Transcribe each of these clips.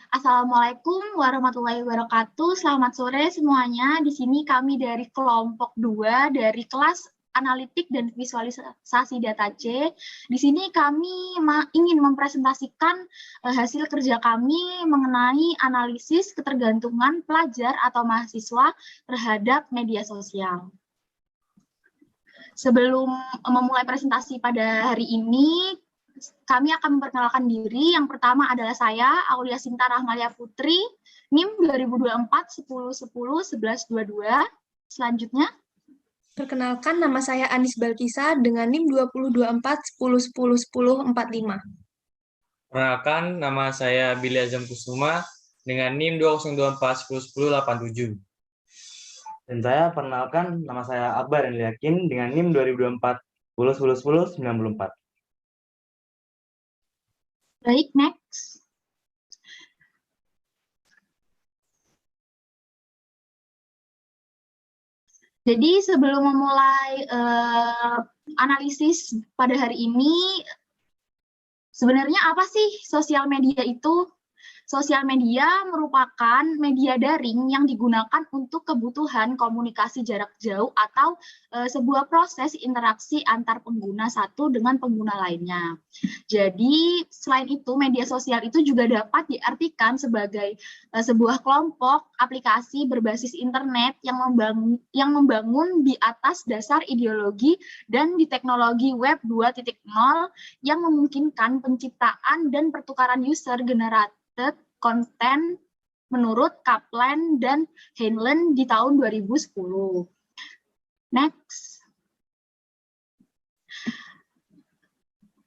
Assalamualaikum warahmatullahi wabarakatuh. Selamat sore semuanya. Di sini kami dari kelompok 2 dari kelas analitik dan visualisasi data C. Di sini kami ingin mempresentasikan hasil kerja kami mengenai analisis ketergantungan pelajar atau mahasiswa terhadap media sosial. Sebelum memulai presentasi pada hari ini, kami akan memperkenalkan diri. Yang pertama adalah saya, Aulia Sinta Rahmalia Putri, NIM 2024 10 10 11 22. Selanjutnya, perkenalkan, nama saya Anis Balkisa dengan NIM 2024 10 10 10 45. Perkenalkan, nama saya Billy Azam Kusuma dengan NIM 2024 10 10 87. Dan saya perkenalkan, nama saya Akbar Yakin dengan NIM 2024 10 10 10 94. Baik, next. Jadi sebelum memulai analisis pada hari ini, sebenarnya apa sih sosial media itu? Sosial media merupakan media daring yang digunakan untuk kebutuhan komunikasi jarak jauh atau sebuah proses interaksi antar pengguna satu dengan pengguna lainnya. Jadi, selain itu, media sosial itu juga dapat diartikan sebagai sebuah kelompok aplikasi berbasis internet yang membangun di atas dasar ideologi dan di teknologi web 2.0 yang memungkinkan penciptaan dan pertukaran user generated konten menurut Kaplan dan Heinlein di tahun 2010. Next.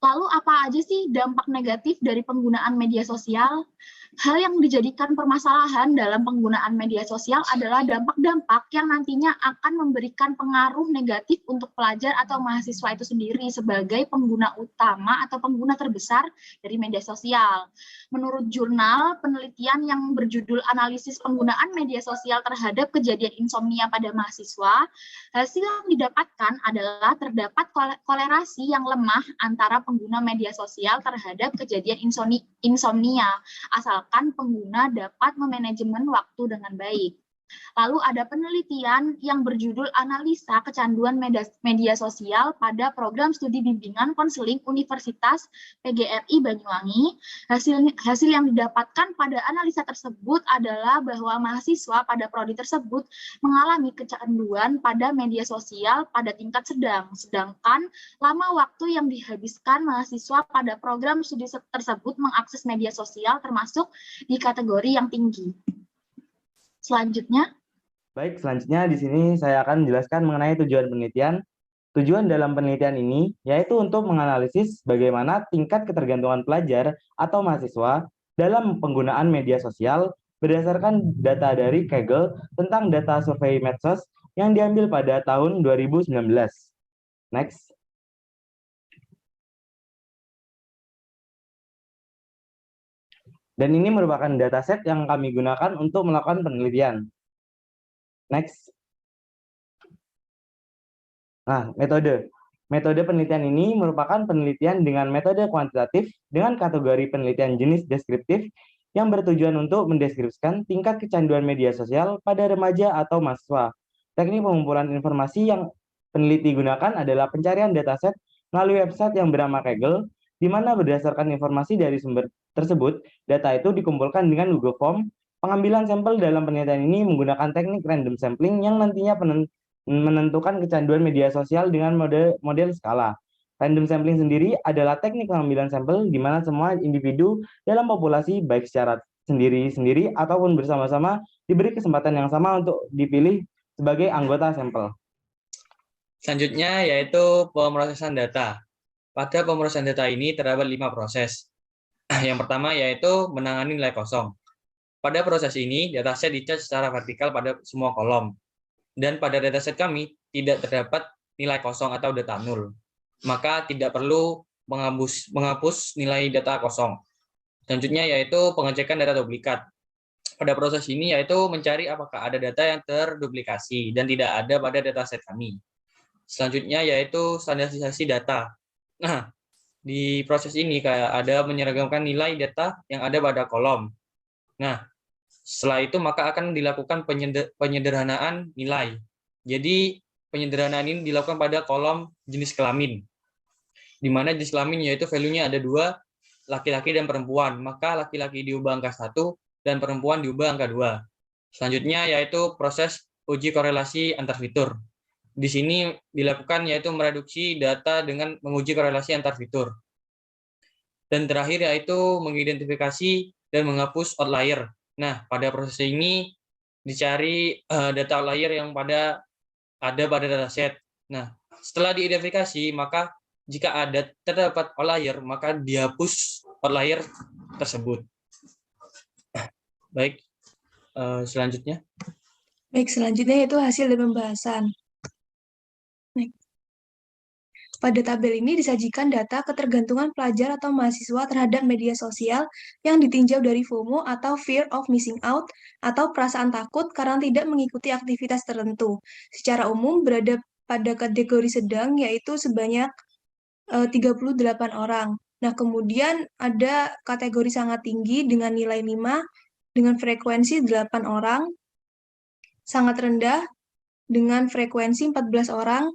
Lalu apa aja sih dampak negatif dari penggunaan media sosial? Hal yang dijadikan permasalahan dalam penggunaan media sosial adalah dampak-dampak yang nantinya akan memberikan pengaruh negatif untuk pelajar atau mahasiswa itu sendiri sebagai pengguna utama atau pengguna terbesar dari media sosial. Menurut jurnal penelitian yang berjudul Analisis Penggunaan Media Sosial Terhadap Kejadian Insomnia pada Mahasiswa, hasil yang didapatkan adalah terdapat kolerasi yang lemah antara pengguna media sosial terhadap kejadian insomnia, asalkan pengguna dapat memanajemen waktu dengan baik. Lalu ada penelitian yang berjudul Analisa Kecanduan Media Sosial pada Program Studi Bimbingan Konseling Universitas PGRI Banyuwangi. Hasil yang didapatkan pada analisa tersebut adalah bahwa mahasiswa pada prodi tersebut mengalami kecanduan pada media sosial pada tingkat sedang, sedangkan lama waktu yang dihabiskan mahasiswa pada program studi tersebut mengakses media sosial termasuk di kategori yang tinggi. Selanjutnya. Baik, selanjutnya di sini saya akan menjelaskan mengenai tujuan penelitian. Tujuan dalam penelitian ini yaitu untuk menganalisis bagaimana tingkat ketergantungan pelajar atau mahasiswa dalam penggunaan media sosial berdasarkan data dari Kaggle tentang data survei medsos yang diambil pada tahun 2019. Next. Dan ini merupakan dataset yang kami gunakan untuk melakukan penelitian. Next. Nah, metode. Metode penelitian ini merupakan penelitian dengan metode kuantitatif dengan kategori penelitian jenis deskriptif yang bertujuan untuk mendeskripsikan tingkat kecanduan media sosial pada remaja atau mahasiswa. Teknik pengumpulan informasi yang peneliti gunakan adalah pencarian dataset melalui website yang bernama Kaggle, di mana berdasarkan informasi dari sumber tersebut, data itu dikumpulkan dengan Google Form. Pengambilan sampel dalam penelitian ini menggunakan teknik random sampling yang nantinya menentukan kecanduan media sosial dengan model skala. Random sampling sendiri adalah teknik pengambilan sampel di mana semua individu dalam populasi baik secara sendiri-sendiri ataupun bersama-sama diberi kesempatan yang sama untuk dipilih sebagai anggota sampel. Selanjutnya yaitu pemrosesan data. Pada pemrosesan data ini terdapat 5 proses. Yang pertama yaitu menangani nilai kosong. Pada proses ini, dataset dicat secara vertikal pada semua kolom. Dan pada dataset kami tidak terdapat nilai kosong atau data nol. Maka tidak perlu menghapus nilai data kosong. Selanjutnya yaitu pengecekan data duplikat. Pada proses ini yaitu mencari apakah ada data yang terduplikasi dan tidak ada pada dataset kami. Selanjutnya yaitu standarisasi data. Nah, di proses ini kayak ada menyeragamkan nilai data yang ada pada kolom. Nah, setelah itu maka akan dilakukan penyederhanaan nilai. Jadi penyederhanaan ini dilakukan pada kolom jenis kelamin, di mana jenis kelamin yaitu value-nya ada 2, laki-laki dan perempuan. Maka laki-laki diubah angka 1 dan perempuan diubah angka 2. Selanjutnya yaitu proses uji korelasi antar fitur. Di sini dilakukan yaitu mereduksi data dengan menguji korelasi antar fitur. Dan terakhir yaitu mengidentifikasi dan menghapus outlier. Nah, pada proses ini dicari data outlier yang ada pada dataset. Nah, setelah diidentifikasi, maka jika terdapat outlier, maka dihapus outlier tersebut. Baik, selanjutnya. Baik, selanjutnya itu hasil dari pembahasan. Baik. Pada tabel ini disajikan data ketergantungan pelajar atau mahasiswa terhadap media sosial yang ditinjau dari FOMO atau Fear of Missing Out atau perasaan takut karena tidak mengikuti aktivitas tertentu. Secara umum berada pada kategori sedang yaitu sebanyak 38 orang. Nah, kemudian ada kategori sangat tinggi dengan nilai 5 dengan frekuensi 8 orang, sangat rendah dengan frekuensi 14 orang.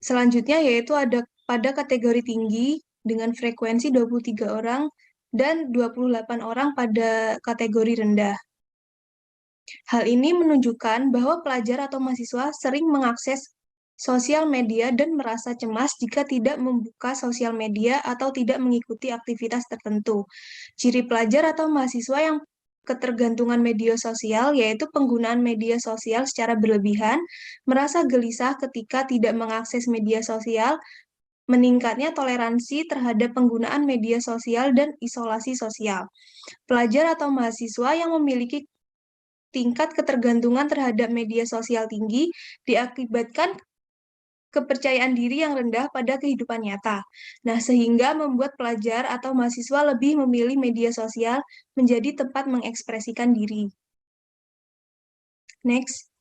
Selanjutnya yaitu ada pada kategori tinggi dengan frekuensi 23 orang dan 28 orang pada kategori rendah. Hal ini menunjukkan bahwa pelajar atau mahasiswa sering mengakses sosial media dan merasa cemas jika tidak membuka sosial media atau tidak mengikuti aktivitas tertentu. Ciri pelajar atau mahasiswa yang ketergantungan media sosial yaitu penggunaan media sosial secara berlebihan, merasa gelisah ketika tidak mengakses media sosial, meningkatnya toleransi terhadap penggunaan media sosial dan isolasi sosial. Pelajar atau mahasiswa yang memiliki tingkat ketergantungan terhadap media sosial tinggi diakibatkan kepercayaan diri yang rendah pada kehidupan nyata. Nah, sehingga membuat pelajar atau mahasiswa lebih memilih media sosial menjadi tempat mengekspresikan diri. Next.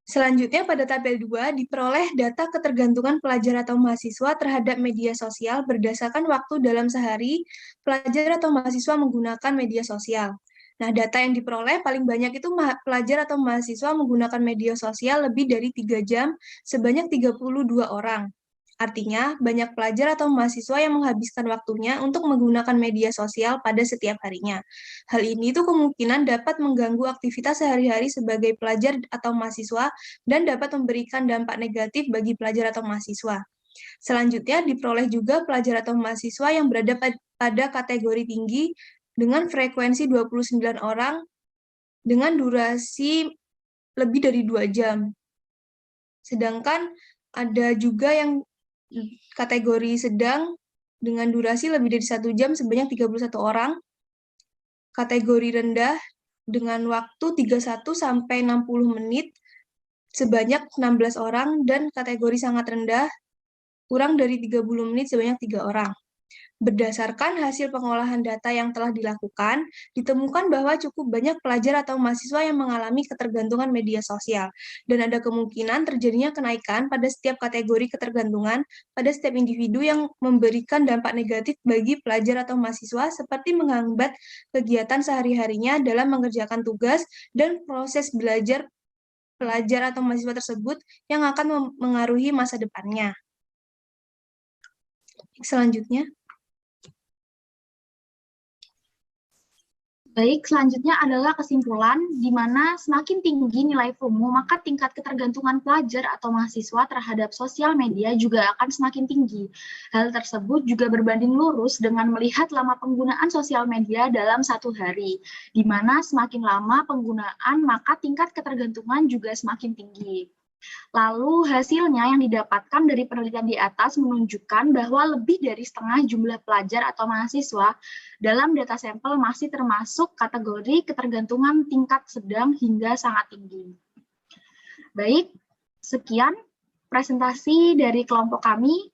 Selanjutnya pada tabel 2 diperoleh data ketergantungan pelajar atau mahasiswa terhadap media sosial berdasarkan waktu dalam sehari pelajar atau mahasiswa menggunakan media sosial. Nah, data yang diperoleh paling banyak itu pelajar atau mahasiswa menggunakan media sosial lebih dari 3 jam sebanyak 32 orang. Artinya, banyak pelajar atau mahasiswa yang menghabiskan waktunya untuk menggunakan media sosial pada setiap harinya. Hal ini tuh kemungkinan dapat mengganggu aktivitas sehari-hari sebagai pelajar atau mahasiswa dan dapat memberikan dampak negatif bagi pelajar atau mahasiswa. Selanjutnya, diperoleh juga pelajar atau mahasiswa yang berada pada kategori tinggi dengan frekuensi 29 orang dengan durasi lebih dari 2 jam. Sedangkan ada juga yang kategori sedang dengan durasi lebih dari 1 jam sebanyak 31 orang. Kategori rendah dengan waktu 31 sampai 60 menit sebanyak 16 orang dan kategori sangat rendah kurang dari 30 menit sebanyak 3 orang. Berdasarkan hasil pengolahan data yang telah dilakukan, ditemukan bahwa cukup banyak pelajar atau mahasiswa yang mengalami ketergantungan media sosial, dan ada kemungkinan terjadinya kenaikan pada setiap kategori ketergantungan pada setiap individu yang memberikan dampak negatif bagi pelajar atau mahasiswa seperti menghambat kegiatan sehari-harinya dalam mengerjakan tugas dan proses belajar pelajar atau mahasiswa tersebut yang akan mengaruhi masa depannya. Selanjutnya. Baik, selanjutnya adalah kesimpulan, di mana semakin tinggi nilai FOMO, maka tingkat ketergantungan pelajar atau mahasiswa terhadap sosial media juga akan semakin tinggi. Hal tersebut juga berbanding lurus dengan melihat lama penggunaan sosial media dalam satu hari, di mana semakin lama penggunaan, maka tingkat ketergantungan juga semakin tinggi. Lalu hasilnya yang didapatkan dari penelitian di atas menunjukkan bahwa lebih dari setengah jumlah pelajar atau mahasiswa dalam data sampel masih termasuk kategori ketergantungan tingkat sedang hingga sangat tinggi. Baik, sekian presentasi dari kelompok kami.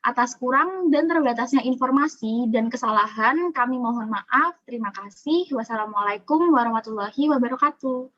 Atas kurang dan terbatasnya informasi dan kesalahan, kami mohon maaf. Terima kasih. Wassalamualaikum warahmatullahi wabarakatuh.